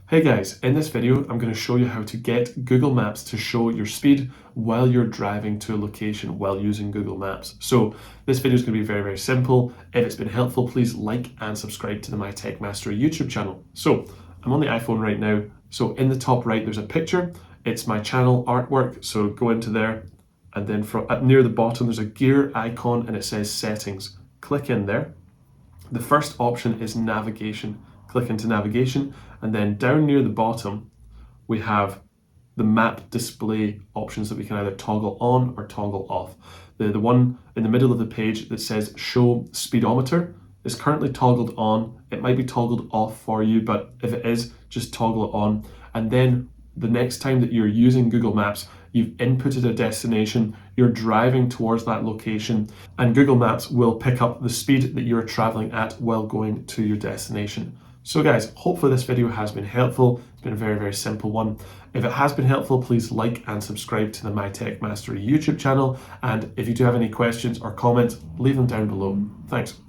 Hey guys, in this video I'm going to show you how to get Google Maps to show your speed while you're driving to a location while using Google Maps. So this video is going to be very simple. If it's been helpful, please like and subscribe to the My Tech Mastery YouTube channel. So I'm on the iPhone right now. So in the top right there's a picture. It's my channel artwork. So go into there, and then near the bottom there's a gear icon and it says settings. Click in there. The first option is navigation. Click into navigation, and then down near the bottom we have the map display options that we can either toggle on or toggle off. The one in the middle of the page that says show speedometer is currently toggled on. It might be toggled off for you, but if it is, just toggle it on. And then the next time that you're using Google Maps, you've inputted a destination, you're driving towards that location, and Google Maps will pick up the speed that you're traveling at while going to your destination. So guys, hopefully this video has been helpful. It's been a very simple one. If it has been helpful, please like and subscribe to the My Tech Mastery YouTube channel. And if you do have any questions or comments, leave them down below. Thanks.